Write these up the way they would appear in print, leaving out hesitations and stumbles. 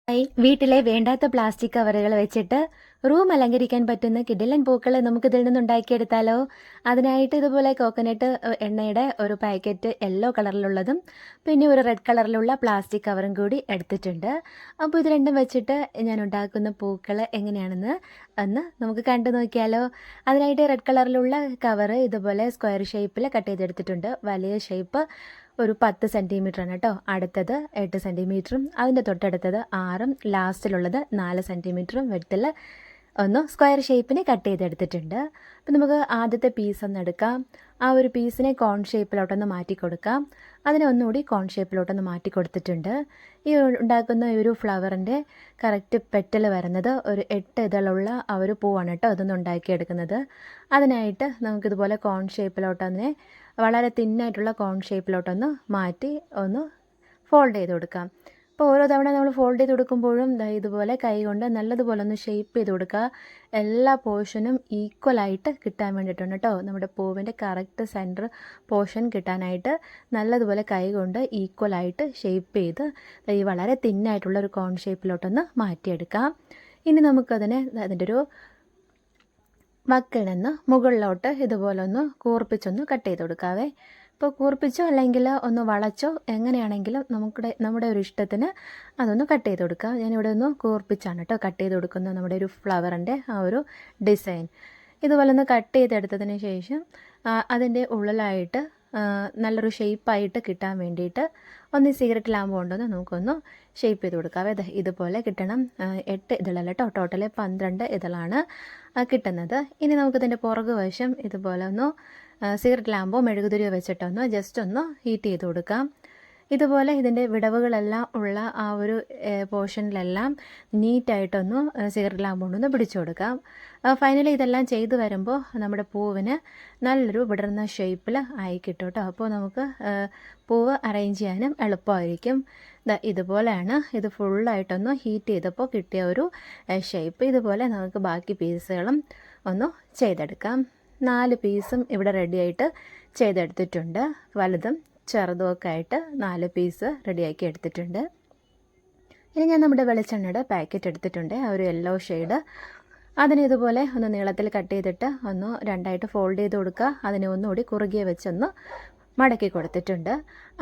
വീട്ടിലെ വേണ്ടാത്ത പ്ലാസ്റ്റിക് കവറുകൾ വെച്ചിട്ട് റൂം അലങ്കരിക്കാൻ പറ്റുന്ന കിടിലൻ പൂക്കൾ നമുക്ക് ഇതിൽ നിന്ന് ഉണ്ടാക്കിയെടുത്താലോ? അതിനായിട്ട് ഇതുപോലെ കോക്കനട്ട് എണ്ണയുടെ ഒരു പാക്കറ്റ് യെല്ലോ കളറിലുള്ളതും പിന്നെ ഒരു റെഡ് കളറിലുള്ള പ്ലാസ്റ്റിക് കവറും കൂടി എടുത്തിട്ടുണ്ട്. അപ്പോൾ ഇത് രണ്ടും വെച്ചിട്ട് ഞാൻ ഉണ്ടാക്കുന്ന പൂക്കൾ എങ്ങനെയാണെന്ന് നമുക്ക് കണ്ടു നോക്കിയാലോ? അതിനായിട്ട് റെഡ് കളറിലുള്ള കവറ് ഇതുപോലെ സ്ക്വയർ ഷേപ്പിൽ കട്ട് ചെയ്തെടുത്തിട്ടുണ്ട്. വലിയ ഷേപ്പ് ഒരു 10 സെൻറ്റിമീറ്ററാണ് കേട്ടോ. അടുത്തത് 8 സെൻറ്റിമീറ്ററും അതിൻ്റെ തൊട്ടടുത്തത് 6ഉം ലാസ്റ്റിലുള്ളത് 4 സെൻറ്റിമീറ്ററും വെട്ടിൽ ഒന്ന് സ്ക്വയർ ഷേപ്പിന് കട്ട് ചെയ്തെടുത്തിട്ടുണ്ട്. അപ്പോൾ നമുക്ക് ആദ്യത്തെ പീസ് ഒന്ന് എടുക്കാം. ആ ഒരു പീസിനെ കോൺ ഷേപ്പിലോട്ടൊന്ന് മാറ്റി കൊടുക്കാം. അതിനെ ഒന്നുകൂടി കോൺ ഷേപ്പിലോട്ടൊന്ന് മാറ്റി കൊടുത്തിട്ടുണ്ട്. ഈ ഉണ്ടാക്കുന്ന ഒരു ഫ്ലവറിൻ്റെ കറക്റ്റ് പെറ്റൽ വരുന്നത് ഒരു 8 ഇതളുള്ള ആ ഒരു പൂവാണ് കേട്ടോ അതൊന്ന് ഉണ്ടാക്കിയെടുക്കുന്നത്. അതിനായിട്ട് നമുക്കിതുപോലെ കോൺ ഷേപ്പിലോട്ടൊന്നെ വളരെ തിന്നായിട്ടുള്ള കോൺ ഷേപ്പിലോട്ടൊന്ന് മാറ്റി ഒന്ന് ഫോൾഡ് ചെയ്ത് കൊടുക്കാം. അപ്പോൾ ഓരോ തവണ നമ്മൾ ഫോൾഡ് ചെയ്ത് കൊടുക്കുമ്പോഴും ഇതുപോലെ കൈ കൊണ്ട് നല്ലതുപോലെ ഒന്ന് ഷേപ്പ് ചെയ്ത് കൊടുക്കുക. എല്ലാ പോർഷനും ഈക്വലായിട്ട് കിട്ടാൻ വേണ്ടിയിട്ടാണ് കേട്ടോ. നമ്മുടെ പൂവിൻ്റെ കറക്റ്റ് സെൻറ്റർ പോർഷൻ കിട്ടാനായിട്ട് നല്ലതുപോലെ കൈ കൊണ്ട് ഈക്വലായിട്ട് ഷേപ്പ് ചെയ്ത് ഈ വളരെ തിന്നായിട്ടുള്ളൊരു കോൺ ഷേപ്പിലോട്ടൊന്ന് മാറ്റിയെടുക്കാം. ഇനി നമുക്കതിനെ അതിൻ്റെ ഒരു വക്കിണെന്ന് മുകളിലോട്ട് ഇതുപോലെ ഒന്ന് കൂർപ്പിച്ചൊന്ന് കട്ട് ചെയ്ത് കൊടുക്കാവേ. ഇപ്പോൾ കൂർപ്പിച്ചോ അല്ലെങ്കിൽ ഒന്ന് വളച്ചോ എങ്ങനെയാണെങ്കിലും നമ്മുടെ ഒരു ഇഷ്ടത്തിന് അതൊന്ന് കട്ട് ചെയ്ത് കൊടുക്കുക. ഞാനിവിടെ ഒന്ന് കൂർപ്പിച്ചാണ് കേട്ടോ കട്ട് ചെയ്ത് കൊടുക്കുന്നത് നമ്മുടെ ഒരു ഫ്ലവറിൻ്റെ ആ ഒരു ഡിസൈൻ. ഇതുപോലെ ഒന്ന് കട്ട് ചെയ്തെടുത്തതിന് ശേഷം അതിൻ്റെ ഉള്ളിലായിട്ട് നല്ലൊരു ഷേപ്പായിട്ട് കിട്ടാൻ വേണ്ടിയിട്ട് ഒന്ന് സിഗരറ്റ് ലാമ്പ് കൊണ്ടൊന്ന് നമുക്കൊന്ന് ഷേപ്പ് ചെയ്ത് കൊടുക്കാം. ഇതുപോലെ കിട്ടണം. 8 ഇതളല്ല കേട്ടോ, ടോട്ടല് 12 ഇതളാണ് കിട്ടുന്നത്. ഇനി നമുക്കിതിൻ്റെ പുറകു വശം ഇതുപോലെ ഒന്ന് സിഗരറ്റ് ലാമ്പോ മെഴുകുതിരിയോ വെച്ചിട്ടൊന്ന് ജസ്റ്റ് ഒന്ന് ഹീറ്റ് ചെയ്ത് കൊടുക്കാം. ഇതുപോലെ ഇതിൻ്റെ വിടവുകളെല്ലാം ഉള്ള ആ ഒരു പോർഷനിലെല്ലാം നീറ്റായിട്ടൊന്ന് സിഗരറ്റ് ലാമ്പ് കൊണ്ടൊന്ന് പിടിച്ചു കൊടുക്കാം. ഫൈനലി ഇതെല്ലാം ചെയ്ത് വരുമ്പോൾ നമ്മുടെ പൂവിന് നല്ലൊരു വിടർന്ന ഷേപ്പിൽ ആയി കിട്ടും കേട്ടോ. അപ്പോൾ നമുക്ക് പൂവ് അറേഞ്ച് ചെയ്യാനും എളുപ്പമായിരിക്കും. ഇതുപോലെയാണ് ഇത് ഫുള്ളായിട്ടൊന്ന് ഹീറ്റ് ചെയ്തപ്പോൾ കിട്ടിയ ഒരു ഷേപ്പ്. ഇതുപോലെ നമുക്ക് ബാക്കി പീസുകളും ഒന്ന് ചെയ്തെടുക്കാം. 4 പീസും ഇവിടെ റെഡിയായിട്ട് ചെയ്തെടുത്തിട്ടുണ്ട്. വലുതും ചെറുതുമൊക്കെ ആയിട്ട് 4 പീസ് റെഡിയാക്കി എടുത്തിട്ടുണ്ട്. ഇനി ഞാൻ നമ്മുടെ വെളിച്ചെണ്ണയുടെ പാക്കറ്റ് എടുത്തിട്ടുണ്ട്, ആ ഒരു യെല്ലോ ഷെയ്ഡ്. അതിന് ഇതുപോലെ ഒന്ന് നീളത്തിൽ കട്ട് ചെയ്തിട്ട് ഒന്ന് രണ്ടായിട്ട് ഫോൾഡ് ചെയ്ത് കൊടുക്കുക. അതിനെ ഒന്നുകൂടി കുറുകിയ വെച്ചൊന്ന് മടക്കി കൊടുത്തിട്ടുണ്ട്.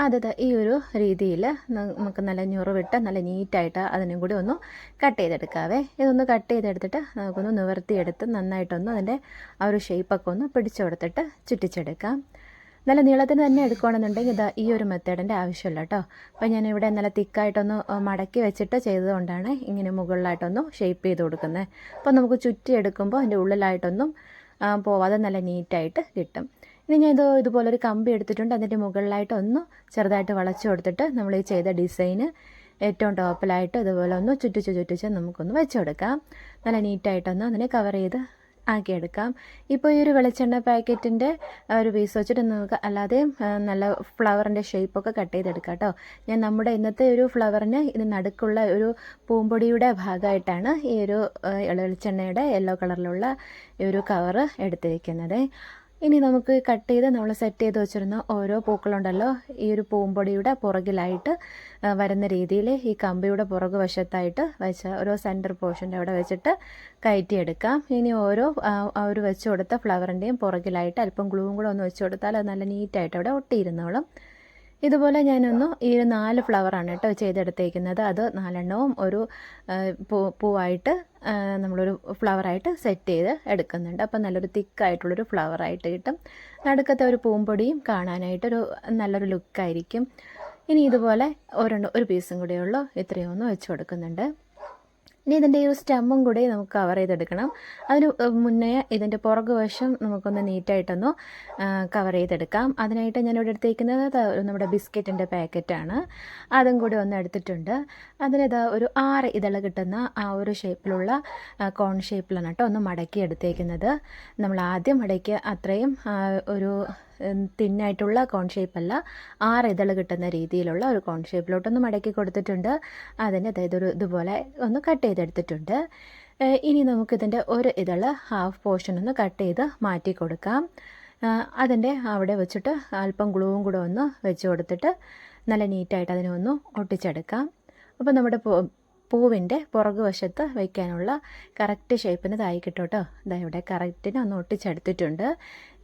അത് ഈ ഒരു രീതിയിൽ നമുക്ക് നല്ല ഞുറുവിട്ട് നല്ല നീറ്റായിട്ട് അതിനും കൂടി ഒന്ന് കട്ട് ചെയ്തെടുക്കാവേ. ഇതൊന്ന് കട്ട് ചെയ്തെടുത്തിട്ട് നമുക്കൊന്ന് നിവർത്തിയെടുത്ത് നന്നായിട്ടൊന്ന് അതിൻ്റെ ആ ഒരു ഷേപ്പൊക്കെ ഒന്ന് പിടിച്ചു കൊടുത്തിട്ട് ചുറ്റിച്ചെടുക്കാം. നല്ല നീളത്തിന് തന്നെ എടുക്കുകയാണെന്നുണ്ടെങ്കിൽ ഈ ഒരു മെത്തേഡിൻ്റെ ആവശ്യമില്ല കേട്ടോ. അപ്പോൾ ഞാനിവിടെ നല്ല തിക്കായിട്ടൊന്ന് മടക്കി വെച്ചിട്ട് ചെയ്തതുകൊണ്ടാണ് ഇങ്ങനെ മുകളിലായിട്ടൊന്ന് ഷേപ്പ് ചെയ്ത് കൊടുക്കുന്നത്. അപ്പോൾ നമുക്ക് ചുറ്റി എടുക്കുമ്പോൾ അതിൻ്റെ ഉള്ളിലായിട്ടൊന്നും പോവാതെ നല്ല നീറ്റായിട്ട് കിട്ടും. ഇനി ഞാൻ ഇതുപോലൊരു കമ്പി എടുത്തിട്ടുണ്ട്. അതിൻ്റെ മുകളിലായിട്ട് ഒന്ന് ചെറുതായിട്ട് വളച്ചു കൊടുത്തിട്ട് നമ്മൾ ഈ ചെയ്ത ഡിസൈന് ഏറ്റവും ടോപ്പിലായിട്ട് ഇതുപോലെ ഒന്ന് ചുറ്റിച്ച് നമുക്കൊന്ന് വെച്ച് കൊടുക്കാം. നല്ല നീറ്റായിട്ടൊന്ന് അതിനെ കവർ ചെയ്ത് ആക്കിയെടുക്കാം. ഇപ്പോൾ ഈ ഒരു വെളിച്ചെണ്ണ പാക്കറ്റിൻ്റെ ഒരു പീസ് വെച്ചിട്ട് നമുക്ക് അല്ലാതെയും നല്ല ഫ്ലവറിൻ്റെ ഷേപ്പൊക്കെ കട്ട് ചെയ്തെടുക്കാം കേട്ടോ. ഞാൻ നമ്മുടെ ഇന്നത്തെ ഒരു ഫ്ലവറിന് ഇത് നടുക്കുള്ള ഒരു പൂമ്പൊടിയുടെ ഭാഗമായിട്ടാണ് ഈ ഒരു വെളിച്ചെണ്ണയുടെ യെല്ലോ കളറിലുള്ള ഈ ഒരു കവറ് എടുത്തിരിക്കുന്നത്. ഇനി നമുക്ക് കട്ട് ചെയ്ത് നമ്മൾ സെറ്റ് ചെയ്ത് വെച്ചിരുന്ന ഓരോ പൂക്കളുണ്ടല്ലോ ഈ ഒരു പൂമ്പൊടിയുടെ പുറകിലായിട്ട് വരുന്ന രീതിയിൽ ഈ കമ്പിയുടെ പുറകു വശത്തായിട്ട് വെച്ച ഓരോ സെൻറ്റർ പോർഷൻ്റെ അവിടെ വെച്ചിട്ട് കയറ്റിയെടുക്കാം. ഇനി ഓരോ ആ ഒരു വെച്ച് കൊടുത്ത ഫ്ലവറിൻ്റെയും പുറകിലായിട്ട് അല്പം ഗ്ലൂവും കൂടെ ഒന്ന് വെച്ച് കൊടുത്താൽ അത് നല്ല നീറ്റായിട്ട് അവിടെ ഒട്ടിയിരുന്നോളും. ഇതുപോലെ ഞാനൊന്ന് ഈ 4 ഫ്ലവറാണ് കേട്ടോ ചെയ്തെടുത്തേക്കുന്നത്. അത് 4എണ്ണവും ഒരു പൂവായിട്ട് നമ്മളൊരു ഫ്ലവറായിട്ട് സെറ്റ് ചെയ്ത് എടുക്കുന്നുണ്ട്. അപ്പം നല്ലൊരു തിക്കായിട്ടുള്ളൊരു ഫ്ലവറായിട്ട് കിട്ടും. നടുക്കത്തെ ഒരു പൂമ്പൊടിയും കാണാനായിട്ടൊരു നല്ലൊരു ലുക്കായിരിക്കും. ഇനി ഇതുപോലെ ഒരു പീസും കൂടെയേ ഉള്ളൂ, ഇത്രയും ഒന്ന് വെച്ച് കൊടുക്കുന്നുണ്ട്. ഇനി ഇതിൻ്റെ ഈ സ്റ്റെമ്മും കൂടി നമുക്ക് കവർ ചെയ്തെടുക്കണം. അതിന് മുന്നേ ഇതിൻ്റെ പുറകു വശം നമുക്കൊന്ന് നീറ്റായിട്ടൊന്ന് കവർ ചെയ്തെടുക്കാം. അതിനായിട്ട് ഞാനിവിടെ എടുത്തേക്കുന്നത് നമ്മുടെ ബിസ്ക്കറ്റിൻ്റെ പാക്കറ്റാണ്. അതും കൂടി ഒന്ന് എടുത്തിട്ടുണ്ട്. അതിനിത് ഒരു 6 ഇതൾ കിട്ടുന്ന ആ ഒരു ഷേപ്പിലുള്ള കോൺ ഷേപ്പിലാണ് കേട്ടോ ഒന്ന് മടക്കി എടുത്തേക്കുന്നത്. നമ്മൾ ആദ്യം മടക്കിയ അത്രയും ഒരു തിന്നായിട്ടുള്ള കോൺ ഷേപ്പല്ല, 6 ഇതൾ കിട്ടുന്ന രീതിയിലുള്ള ഒരു കോൺ ഷേപ്പിലോട്ടൊന്ന് മടക്കി കൊടുത്തിട്ടുണ്ട്. അതിന് അതായത് ഇതുപോലെ ഒന്ന് കട്ട് ചെയ്തെടുത്തിട്ടുണ്ട്. ഇനി നമുക്കിതിൻ്റെ ഒരു ഇതൾ ഹാഫ് പോർഷൻ ഒന്ന് കട്ട് ചെയ്ത് മാറ്റി കൊടുക്കാം. അതിൻ്റെ അവിടെ വെച്ചിട്ട് അല്പം ഗ്ലൂവും കൂടെ ഒന്ന് വെച്ച് കൊടുത്തിട്ട് നല്ല നീറ്റായിട്ട് അതിനെ ഒന്ന് ഒട്ടിച്ചെടുക്കാം. അപ്പോൾ നമ്മുടെ പൂവിൻ്റെ പുറകുവശത്ത് വയ്ക്കാനുള്ള കറക്റ്റ് ഷേപ്പിന് ഇതായി കിട്ടും കേട്ടോ. ഇതാ ഇവിടെ കറക്റ്റിന് ഒന്ന് ഒട്ടിച്ചെടുത്തിട്ടുണ്ട്.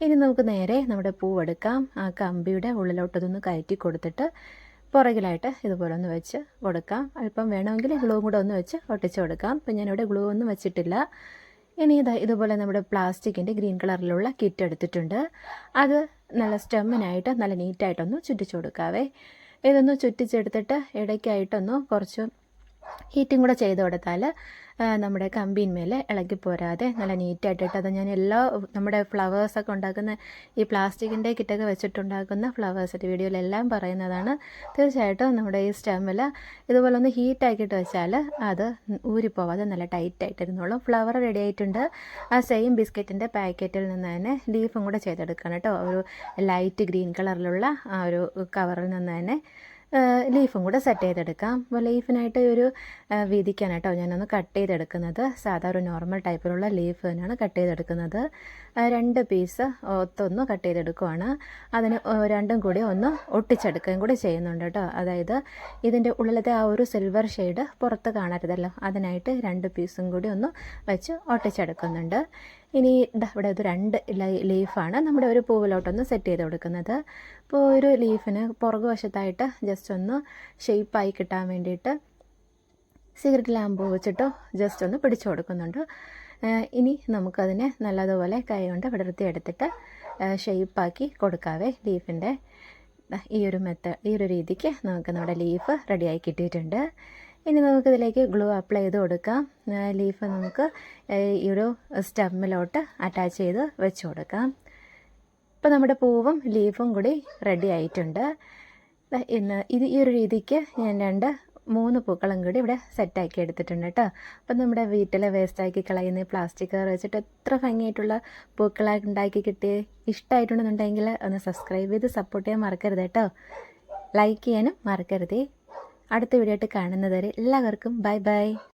ഇനി നമുക്ക് നേരെ നമ്മുടെ പൂവെടുക്കാം. ആ കമ്പിയുടെ ഉള്ളിലോട്ടതൊന്ന് കയറ്റി കൊടുത്തിട്ട് പുറകിലായിട്ട് ഇതുപോലെ ഒന്ന് വെച്ച് കൊടുക്കാം. അല്പം വേണമെങ്കിൽ ഗ്ലൂവും കൂടെ ഒന്ന് വെച്ച് ഒട്ടിച്ച് കൊടുക്കാം. അപ്പം ഞാനിവിടെ ഗ്ലൂ ഒന്നും വെച്ചിട്ടില്ല. ഇനി ഇതുപോലെ നമ്മുടെ പ്ലാസ്റ്റിക്കിൻ്റെ ഗ്രീൻ കളറിലുള്ള കിറ്റ് എടുത്തിട്ടുണ്ട്. അത് നല്ല സ്റ്റെമ്മിനായിട്ട് നല്ല നീറ്റായിട്ടൊന്ന് ചുറ്റിച്ച് കൊടുക്കാവേ. ഇതൊന്ന് ചുറ്റിച്ചെടുത്തിട്ട് ഇടയ്ക്കായിട്ടൊന്ന് കുറച്ച് ഹീറ്റും കൂടെ ചെയ്ത് കൊടുത്താൽ നമ്മുടെ കമ്പിന്മേൽ ഇളകി പോരാതെ നല്ല നീറ്റായിട്ടിട്ട് അത് ഞാൻ നമ്മുടെ ഫ്ലവേഴ്സൊക്കെ ഉണ്ടാക്കുന്ന ഈ പ്ലാസ്റ്റിക്കിൻ്റെ കിറ്റൊക്കെ വെച്ചിട്ടുണ്ടാക്കുന്ന ഫ്ലവേഴ്സിൻ്റെ വീഡിയോയിലെല്ലാം പറയുന്നതാണ്. തീർച്ചയായിട്ടും നമ്മുടെ ഈ സ്റ്റെമ്മിൽ ഇതുപോലെ ഒന്ന് ഹീറ്റാക്കിയിട്ട് വെച്ചാൽ അത് ഊരിപ്പോവാതെ നല്ല ടൈറ്റായിട്ടിരുന്നോളും. ഫ്ലവർ റെഡി ആയിട്ടുണ്ട്. ആ സെയിം ബിസ്ക്കറ്റിൻ്റെ പാക്കറ്റിൽ നിന്ന് തന്നെ ലീഫും കൂടെ ചെയ്തെടുക്കണം കേട്ടോ. ഒരു ലൈറ്റ് ഗ്രീൻ കളറിലുള്ള ആ ഒരു കവറിൽ നിന്ന് തന്നെ ലീഫും കൂടെ സെറ്റ് ചെയ്തെടുക്കാം. അപ്പോൾ ലീഫിനായിട്ട് ഒരു വീതിക്കാനായിട്ടോ ഞാനൊന്ന് കട്ട് ചെയ്തെടുക്കുന്നത്. സാധാ ഒരു നോർമൽ ടൈപ്പിലുള്ള ലീഫ് തന്നെയാണ് കട്ട് ചെയ്തെടുക്കുന്നത്. 2 പീസ് ഒത്തൊന്ന് കട്ട് ചെയ്തെടുക്കുവാണ്. അതിന് രണ്ടും കൂടി ഒന്ന് ഒട്ടിച്ചെടുക്കുകയും കൂടി ചെയ്യുന്നുണ്ട് കേട്ടോ. അതായത് ഇതിൻ്റെ ഉള്ളിലത്തെ ആ ഒരു സിൽവർ ഷെയ്ഡ് പുറത്ത് കാണരുതല്ലോ, അതിനായിട്ട് 2 പീസും കൂടി ഒന്ന് വെച്ച് ഒട്ടിച്ചെടുക്കുന്നുണ്ട്. ഇനി ഇവിടെ ഇത് 2 ലീഫാണ് നമ്മുടെ ഒരു പൂവിലോട്ടൊന്ന് സെറ്റ് ചെയ്ത് കൊടുക്കുന്നത്. അപ്പോൾ ഒരു ലീഫിന് പുറകുവശത്തായിട്ട് ജസ്റ്റ് ഒന്ന് ഷേപ്പായി കിട്ടാൻ വേണ്ടിയിട്ട് സിഗരറ്റ് ലാമ്പ് വെച്ചിട്ട് ജസ്റ്റ് ഒന്ന് പിടിച്ചു കൊടുക്കുന്നുണ്ട്. ഇനി നമുക്കതിനെ നല്ലതുപോലെ കൈ കൊണ്ട് വിടർത്തിയെടുത്തിട്ട് ഷേപ്പാക്കി കൊടുക്കാവേ. ലീഫിൻ്റെ ഈ ഒരു രീതിക്ക് നമുക്ക് നമ്മുടെ ലീഫ് റെഡിയായി കിട്ടിയിട്ടുണ്ട്. ഇനി നമുക്കിതിലേക്ക് ഗ്ലൂ അപ്ലൈ ചെയ്ത് കൊടുക്കാം. ലീഫ് നമുക്ക് ഈ ഒരു സ്റ്റെമ്മിലോട്ട് അറ്റാച്ച് ചെയ്ത് വെച്ച് കൊടുക്കാം. ഇപ്പോൾ നമ്മുടെ പൂവും ലീഫും കൂടി റെഡി ആയിട്ടുണ്ട്. ഈ ഒരു രീതിക്ക് ഞാൻ 3 പൂക്കളും കൂടി ഇവിടെ സെറ്റാക്കി എടുത്തിട്ടുണ്ട് കേട്ടോ. അപ്പം നമ്മുടെ വീട്ടിൽ വേസ്റ്റാക്കി കളയുന്ന പ്ലാസ്റ്റിക് കവർ വെച്ചിട്ട് എത്ര ഭംഗിയായിട്ടുള്ള പൂക്കളായി ഉണ്ടാക്കി കിട്ടി. ഇഷ്ടമായിട്ടുണ്ടെന്നുണ്ടെങ്കിൽ ഒന്ന് സബ്സ്ക്രൈബ് ചെയ്ത് സപ്പോർട്ട് ചെയ്യാൻ മറക്കരുത് കേട്ടോ. ലൈക്ക് ചെയ്യാനും മറക്കരുതേ. അടുത്ത വീഡിയോ ആയിട്ട് കാണുന്നത് വരെ എല്ലാവർക്കും ബൈ ബൈ.